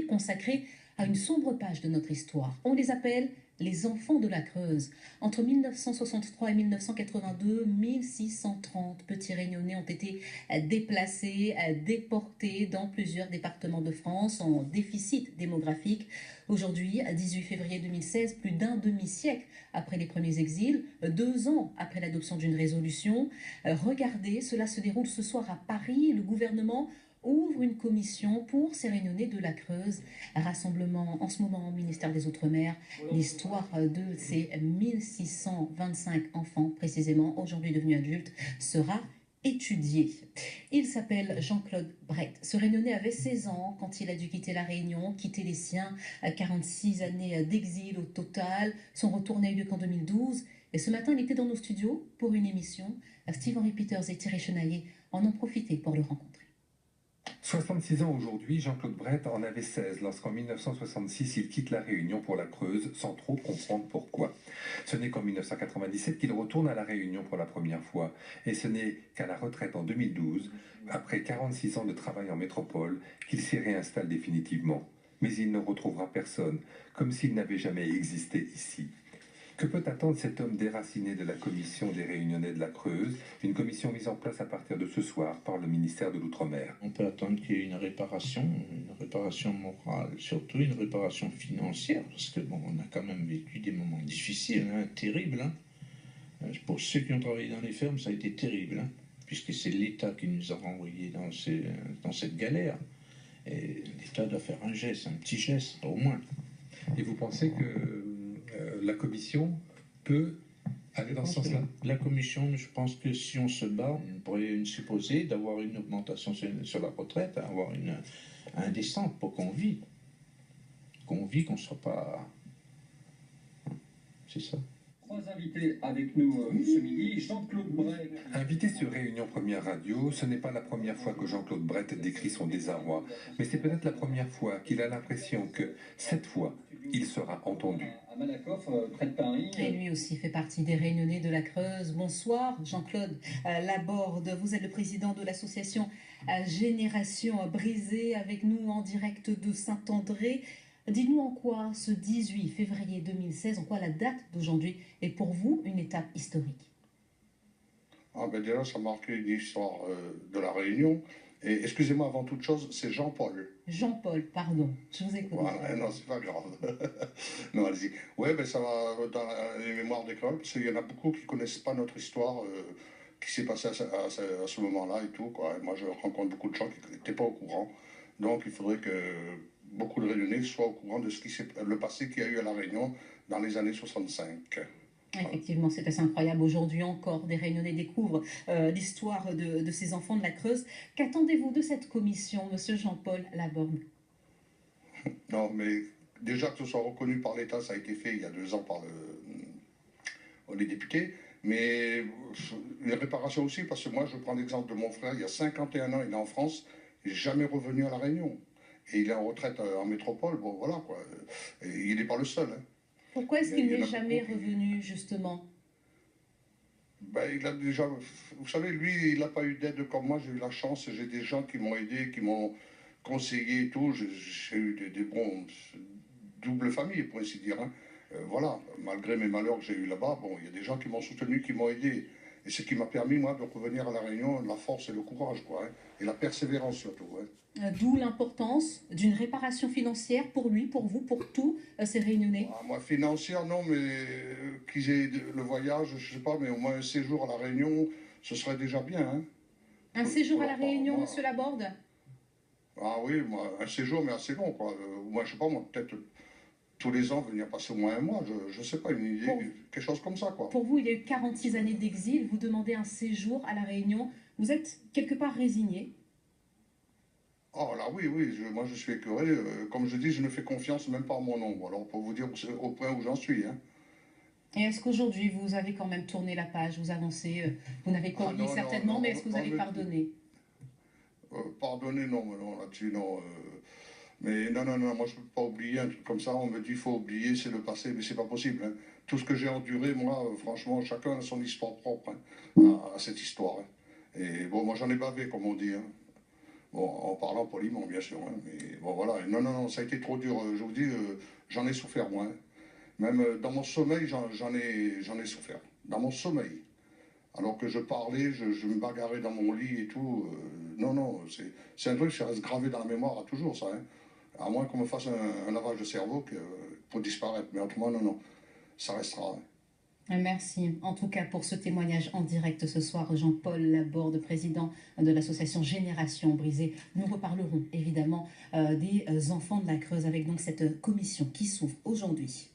consacrée à une sombre page de notre histoire. On les appelle les enfants de la Creuse. Entre 1963 et 1982, 1630 petits Réunionnais ont été déplacés, déportés dans plusieurs départements de France en déficit démographique. Aujourd'hui, 18 février 2016, plus d'un demi-siècle après les premiers exils, 2 ans après l'adoption d'une résolution. Regardez, cela se déroule ce soir à Paris. Le gouvernement ouvre une commission pour ces Réunionnais de la Creuse. Rassemblement en ce moment au ministère des Outre-mer. L'histoire de ces 1625 enfants, précisément aujourd'hui devenus adultes, sera étudiée. Il s'appelle Jean-Claude Brett. Ce Réunionnais avait 16 ans quand il a dû quitter la Réunion, quitter les siens, 46 années d'exil au total. Son retour n'a eu lieu qu'en 2012. Et ce matin, il était dans nos studios pour une émission. Steve-Henri Peters et Thierry Chenaillé en ont profité pour le rencontrer. 66 ans aujourd'hui, Jean-Claude Brett en avait 16 lorsqu'en 1966 il quitte la Réunion pour la Creuse sans trop comprendre pourquoi. Ce n'est qu'en 1997 qu'il retourne à la Réunion pour la première fois et ce n'est qu'à la retraite en 2012, après 46 ans de travail en métropole, qu'il s'y réinstalle définitivement. Mais il ne retrouvera personne, comme s'il n'avait jamais existé ici. Que peut attendre cet homme déraciné de la commission des Réunionnais de la Creuse, une commission mise en place à partir de ce soir par le ministère de l'Outre-mer? On peut attendre qu'il y ait une réparation morale, surtout une réparation financière, parce que bon, on a quand même vécu des moments difficiles, terribles. Pour ceux qui ont travaillé dans les fermes, ça a été terrible, puisque c'est l'État qui nous a renvoyés dans cette galère. Et l'État doit faire un geste, un petit geste, au moins. Et vous pensez que la commission peut aller dans ce sens-là? La commission, je pense que si on se bat, on pourrait supposer d'avoir une augmentation sur la retraite, avoir un descente pour qu'on vit. Qu'on ne soit pas... C'est ça. 3 invités avec nous ce midi. Jean-Claude Brett. Invité sur Réunion Première Radio, ce n'est pas la première fois que Jean-Claude Brett décrit son désarroi, mais c'est peut-être la première fois qu'il a l'impression que, cette fois, il sera entendu. À Malakoff, près de Paris. Et lui aussi fait partie des Réunionnais de la Creuse. Bonsoir, Jean-Claude Laborde. Vous êtes le président de l'association Génération Brisée, avec nous en direct de Saint-André. Dites-nous en quoi ce 18 février 2016, en quoi la date d'aujourd'hui est pour vous une étape historique? Déjà, ça marquait une histoire de la Réunion. Et excusez-moi, avant toute chose, c'est Jean-Paul. Jean-Paul, pardon, je vous écoute. Voilà, non, c'est pas grave. Non, allez-y. Ouais, ça va dans les mémoires des créoles, parce qu'il y en a beaucoup qui ne connaissent pas notre histoire, qui s'est passée à ce moment-là et tout, quoi. Et moi, je rencontre beaucoup de gens qui n'étaient pas au courant. Donc, il faudrait que beaucoup de Réunionnais soient au courant de le passé qu'il y a eu à La Réunion dans les années 65. Effectivement, c'est assez incroyable. Aujourd'hui encore, des Réunionnais découvrent l'histoire de ces enfants de la Creuse. Qu'attendez-vous de cette commission, monsieur Jean-Paul Laborde? Non, mais déjà que ce soit reconnu par l'État, ça a été fait il y a 2 ans par les députés. Mais les réparations aussi, parce que moi, je prends l'exemple de mon frère, il y a 51 ans, il est en France, il n'est jamais revenu à La Réunion. Et il est en retraite en métropole, bon voilà quoi. Et il n'est pas le seul. Pourquoi est-ce qu'il n'est jamais revenu, justement? Il a déjà... Vous savez, lui, il n'a pas eu d'aide comme moi, j'ai eu la chance, j'ai des gens qui m'ont aidé, qui m'ont conseillé et tout. J'ai eu des bons... double famille, pour ainsi dire. Voilà, malgré mes malheurs que j'ai eu là-bas, bon, il y a des gens qui m'ont soutenu, qui m'ont aidé. Et ce qui m'a permis, moi, de revenir à La Réunion, la force et le courage, quoi. Et la persévérance, surtout. D'où l'importance d'une réparation financière pour lui, pour vous, pour tous ces Réunionnais. Moi, financière, non, mais qu'ils aient le voyage, je sais pas, mais au moins un séjour à La Réunion, ce serait déjà bien. Un séjour à La Réunion, monsieur Laborde? Ah oui, moi, un séjour, mais assez long, quoi. Moi, je sais pas, moi, peut-être tous les ans, venir passer au moins un mois, je sais pas, une idée, quelque chose comme ça, quoi. Pour vous, il y a eu 46 années d'exil, vous demandez un séjour à La Réunion, vous êtes quelque part résigné? Oh là oui, moi je suis écœuré. Comme je dis, je ne fais confiance même pas à mon ombre. Alors pour vous dire au point où j'en suis. Et est-ce qu'aujourd'hui vous avez quand même tourné la page, vous avancez, vous n'avez pas oublié certainement, non, mais est-ce que vous avez pardonné? Pardonner, non, là-dessus, non. Mais non, moi je ne peux pas oublier un truc comme ça. On me dit il faut oublier, c'est le passé, mais c'est pas possible. Tout ce que j'ai enduré, moi, franchement, chacun a son histoire propre à cette histoire. Et bon, moi j'en ai bavé, comme on dit. Bon, en parlant poliment, bien sûr. Hein, mais bon, voilà. Non, non, non, ça a été trop dur. Je vous dis, j'en ai souffert, moi. Hein. Même dans mon sommeil, j'en ai souffert. Dans mon sommeil. Alors que je parlais, je me bagarrais dans mon lit et tout. Non, non, c'est un truc qui reste gravé dans la mémoire à toujours, ça. Hein. À moins qu'on me fasse un lavage de cerveau pour disparaître. Mais autrement, non, non, ça restera. Hein. Merci en tout cas pour ce témoignage en direct ce soir, Jean-Paul Laborde, président de l'association Génération Brisée. Nous reparlerons évidemment des enfants de la Creuse avec donc cette commission qui s'ouvre aujourd'hui.